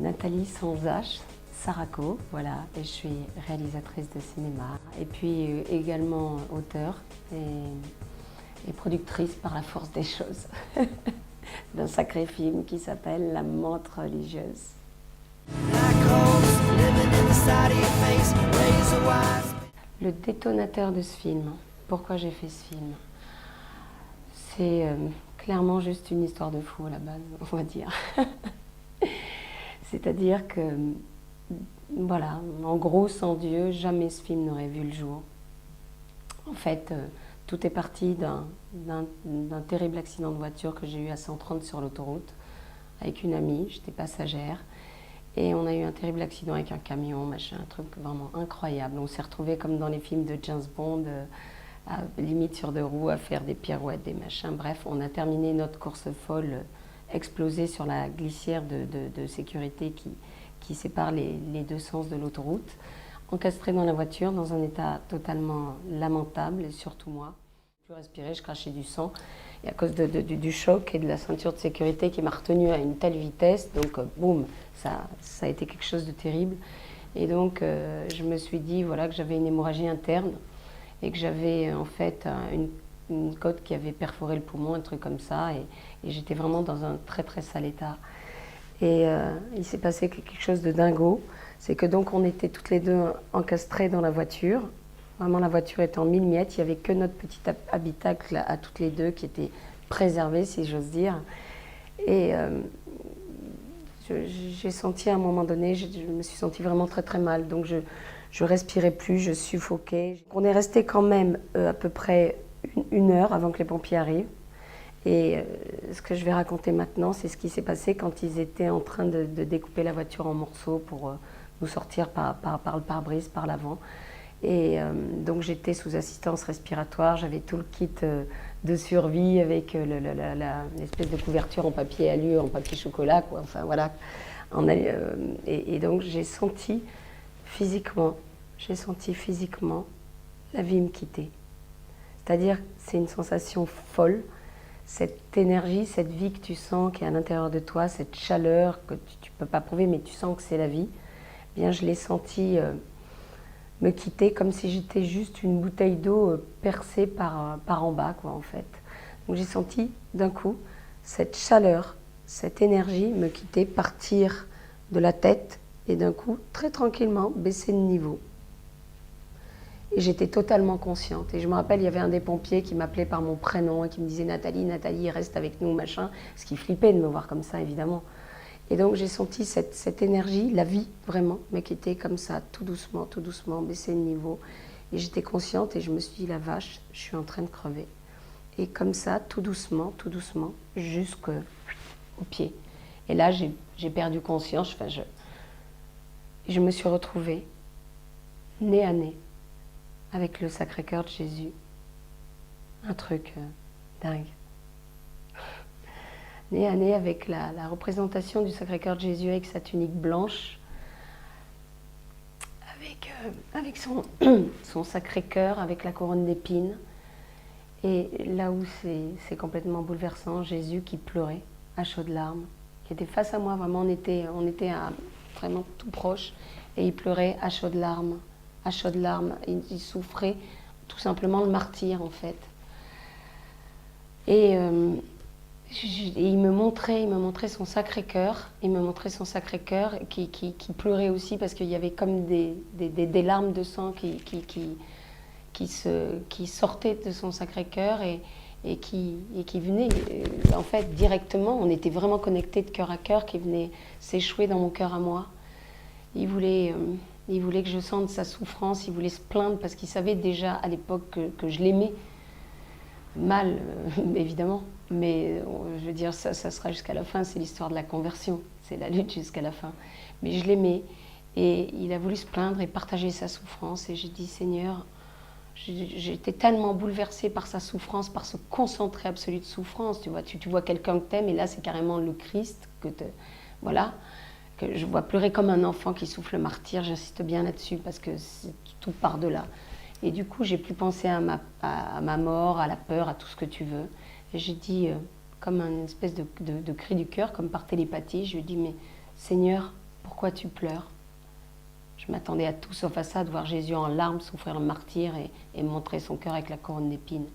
Nathalie sans H, Sarako, voilà, et je suis réalisatrice de cinéma et puis également auteure et productrice par la force des choses d'un sacré film qui s'appelle La Menthe religieuse. Le détonateur de ce film, pourquoi j'ai fait ce film? C'est clairement juste une histoire de fou à la base, on va dire. C'est-à-dire que, voilà, en gros, sans Dieu, jamais ce film n'aurait vu le jour. En fait, tout est parti d'un terrible accident de voiture que j'ai eu à 130 sur l'autoroute avec une amie, j'étais passagère. Et on a eu un terrible accident avec un camion, machin, un truc vraiment incroyable. On s'est retrouvés comme dans les films de James Bond, limite sur deux roues, à faire des pirouettes, des machins. Bref, on a terminé notre course folle, explosée sur la glissière de sécurité qui sépare les deux sens de l'autoroute, encastrée dans la voiture, dans un état totalement lamentable, et surtout moi. Je ne pouvais plus respirer, je crachais du sang. Et à cause du choc et de la ceinture de sécurité qui m'a retenue à une telle vitesse, donc boum, ça a été quelque chose de terrible. Et donc je me suis dit voilà, que j'avais une hémorragie interne et que j'avais en fait une côte qui avait perforé le poumon, un truc comme ça. Et j'étais vraiment dans un très très sale état. Et il s'est passé quelque chose de dingo. C'est que donc on était toutes les deux encastrées dans la voiture. Vraiment, la voiture était en mille miettes. Il n'y avait que notre petit habitacle à toutes les deux qui était préservé, si j'ose dire. Et j'ai senti à un moment donné, je me suis sentie vraiment très très mal. Donc je respirais plus, je suffoquais. On est resté quand même à peu près une heure avant que les pompiers arrivent. Et ce que je vais raconter maintenant, c'est ce qui s'est passé quand ils étaient en train de découper la voiture en morceaux pour nous sortir par le pare-brise, par l'avant. Et donc j'étais sous assistance respiratoire, j'avais tout le kit de survie avec l'espèce de couverture en papier alu, en papier chocolat, quoi. Enfin voilà. Et donc j'ai senti physiquement la vie me quitter. C'est-à-dire c'est une sensation folle, cette énergie, cette vie que tu sens qui est à l'intérieur de toi, cette chaleur que tu ne peux pas prouver mais tu sens que c'est la vie, eh bien je l'ai senti me quitter comme si j'étais juste une bouteille d'eau percée par en bas, quoi, en fait. Donc j'ai senti d'un coup cette chaleur, cette énergie me quitter, partir de la tête et d'un coup, très tranquillement, baisser de niveau. Et j'étais totalement consciente. Et je me rappelle, il y avait un des pompiers qui m'appelait par mon prénom et qui me disait « Nathalie, Nathalie, reste avec nous, machin », parce qu'il flippait de me voir comme ça, évidemment. Et donc j'ai senti cette énergie, la vie vraiment, mais qui était comme ça, tout doucement, baisser de niveau. Et j'étais consciente et je me suis dit, la vache, je suis en train de crever. Et comme ça, tout doucement, jusqu'au pied. Et là, j'ai perdu conscience, enfin, je me suis retrouvée nez à nez avec le Sacré-Cœur de Jésus. Un truc dingue. Nez à nez avec la représentation du Sacré-Cœur de Jésus avec sa tunique blanche, avec son Sacré-Cœur, avec la couronne d'épines. Et là où c'est complètement bouleversant, Jésus qui pleurait à chaudes larmes, qui était face à moi, vraiment on était vraiment tout proche, et il pleurait à chaudes larmes, il souffrait tout simplement le martyre en fait. Et il me montrait son Sacré-Cœur, qui pleurait aussi parce qu'il y avait comme des larmes de sang qui sortaient de son Sacré-Cœur et qui venaient en fait directement. On était vraiment connectés de cœur à cœur, qui venaient s'échouer dans mon cœur à moi. Il voulait que je sente sa souffrance, il voulait se plaindre parce qu'il savait déjà à l'époque que je l'aimais. Mal, évidemment, mais je veux dire, ça sera jusqu'à la fin, c'est l'histoire de la conversion, c'est la lutte jusqu'à la fin. Mais je l'aimais et il a voulu se plaindre et partager sa souffrance et j'ai dit, Seigneur, j'étais tellement bouleversée par sa souffrance, par ce concentré absolu de souffrance, tu vois quelqu'un que t'aimes et là c'est carrément le Christ voilà, que je vois pleurer comme un enfant qui souffle le martyr, j'insiste bien là-dessus parce que tout part de là. Et du coup, j'ai pu penser à ma mort, à la peur, à tout ce que tu veux. Et j'ai dit, comme une espèce de cri du cœur, comme par télépathie, je lui ai dit, mais Seigneur, pourquoi tu pleures? Je m'attendais à tout sauf à ça, de voir Jésus en larmes souffrir le martyre et montrer son cœur avec la couronne d'épines.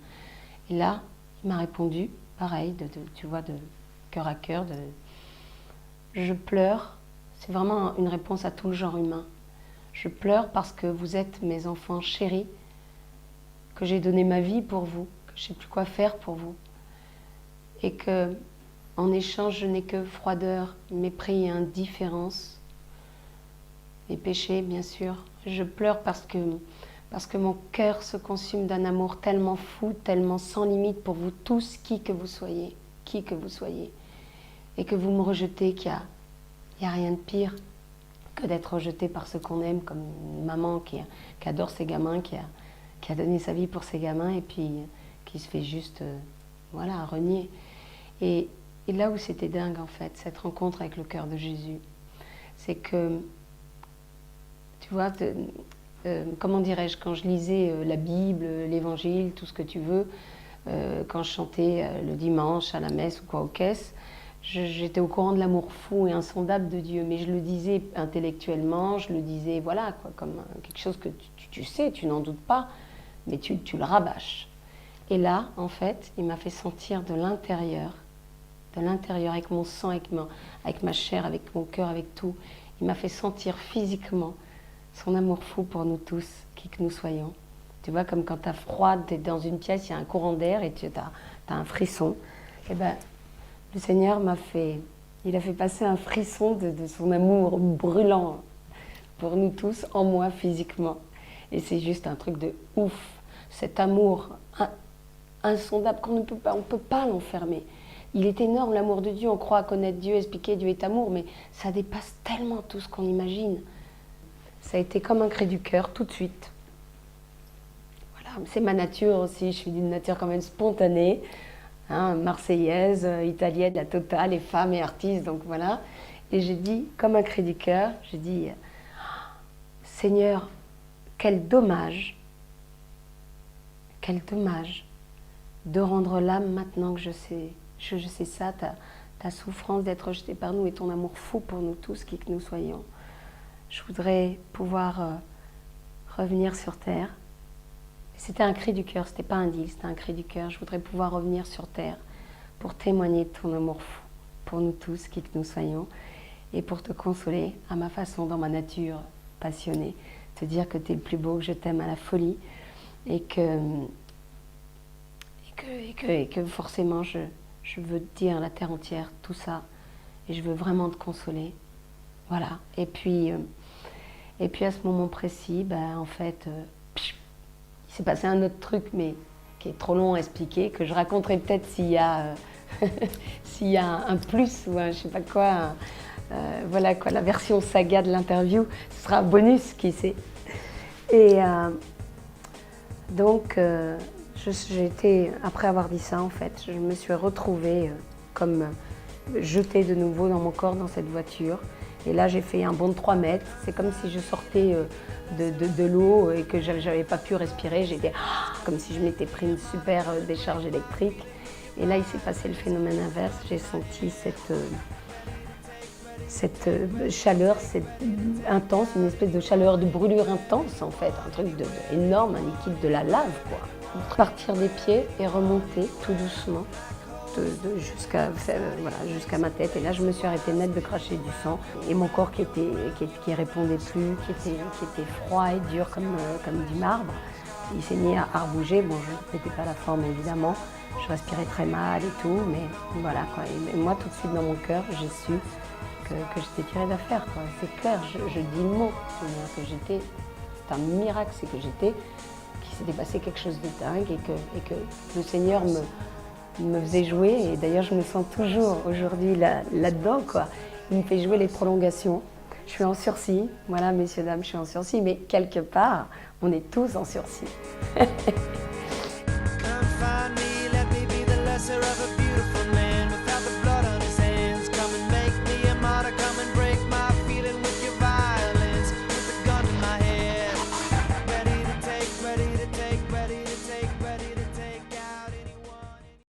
Et là, il m'a répondu, pareil, tu vois, de cœur à cœur, je pleure, c'est vraiment une réponse à tout le genre humain. Je pleure parce que vous êtes mes enfants chéris, que j'ai donné ma vie pour vous, que je ne sais plus quoi faire pour vous. Et que, en échange, je n'ai que froideur, mépris et indifférence. Mes péchés, bien sûr. Je pleure parce que mon cœur se consume d'un amour tellement fou, tellement sans limite pour vous tous, qui que vous soyez. Et que vous me rejetez, qu'il n'y a rien de pire que d'être rejeté par ceux qu'on aime, comme une maman qui adore ses gamins, qui a donné sa vie pour ses gamins, et puis qui se fait juste, renier. Et là où c'était dingue, en fait, cette rencontre avec le cœur de Jésus, c'est que, tu vois, comment dirais-je, quand je lisais la Bible, l'Évangile, tout ce que tu veux, quand je chantais le dimanche à la messe ou quoi aux caisses, j'étais au courant de l'amour fou et insondable de Dieu, mais je le disais intellectuellement, je le disais, voilà, quoi, comme quelque chose que tu sais, tu n'en doutes pas, mais tu le rabâches. Et là, en fait, il m'a fait sentir de l'intérieur, avec mon sang, avec ma chair, avec mon cœur, avec tout. Il m'a fait sentir physiquement son amour fou pour nous tous, qui que nous soyons. Tu vois, comme quand tu as froid, tu es dans une pièce, il y a un courant d'air et tu as un frisson. Et ben, le Seigneur il a fait passer un frisson de son amour brûlant pour nous tous, en moi physiquement. Et c'est juste un truc de ouf. Cet amour insondable qu'on ne peut pas l'enfermer. Il est énorme, l'amour de Dieu. On croit connaître Dieu, expliquer Dieu est amour, mais ça dépasse tellement tout ce qu'on imagine. Ça a été comme un cri du cœur, tout de suite. Voilà, c'est ma nature aussi. Je suis d'une nature quand même spontanée, hein, marseillaise, italienne, la totale, et femme et artiste, donc voilà. Et j'ai dit, comme un cri du cœur, j'ai dit, Seigneur, quel dommage de rendre l'âme maintenant que je sais ça, ta souffrance d'être rejeté par nous et ton amour fou pour nous tous, qui que nous soyons. Je voudrais pouvoir revenir sur terre. C'était un cri du cœur, c'était pas un deal, c'était un cri du cœur. Je voudrais pouvoir revenir sur terre pour témoigner de ton amour fou pour nous tous, qui que nous soyons, et pour te consoler à ma façon, dans ma nature passionnée, te dire que tu es le plus beau, que je t'aime à la folie, et que forcément je veux te dire à la terre entière tout ça, et je veux vraiment te consoler. Voilà. Et puis à ce moment précis, en fait, il s'est passé un autre truc, mais qui est trop long à expliquer, que je raconterai peut-être s'il y a un plus ou un je sais pas quoi, voilà quoi, la version saga de l'interview, ce sera un bonus, qui sait. Et donc, j'ai été, après avoir dit ça, en fait, je me suis retrouvée comme jetée de nouveau dans mon corps, dans cette voiture. Et là, j'ai fait un bond de 3 mètres. C'est comme si je sortais de l'eau et que j'avais pas pu respirer. J'étais comme si je m'étais pris une super décharge électrique. Et là, il s'est passé le phénomène inverse. J'ai senti cette chaleur, intense, une espèce de chaleur, de brûlure intense, en fait. Un truc énorme, un liquide de la lave, quoi. Partir des pieds et remonter tout doucement jusqu'à ma tête. Et là, je me suis arrêtée net de cracher du sang. Et mon corps qui répondait plus, qui était froid et dur comme du marbre, il s'est mis à rebouger. Bon, je n'étais pas la forme, évidemment. Je respirais très mal et tout, mais voilà, quoi. Et moi, tout de suite, dans mon cœur, j'ai su que j'étais tirée d'affaire, quoi. C'est clair, je dis le mot. C'est un miracle, c'est que qu'il s'était passé quelque chose de dingue et que le Seigneur me faisait jouer. Et d'ailleurs, je me sens toujours aujourd'hui là-dedans, quoi. Il me fait jouer les prolongations. Je suis en sursis, voilà, messieurs, dames, je suis en sursis, mais quelque part, on est tous en sursis.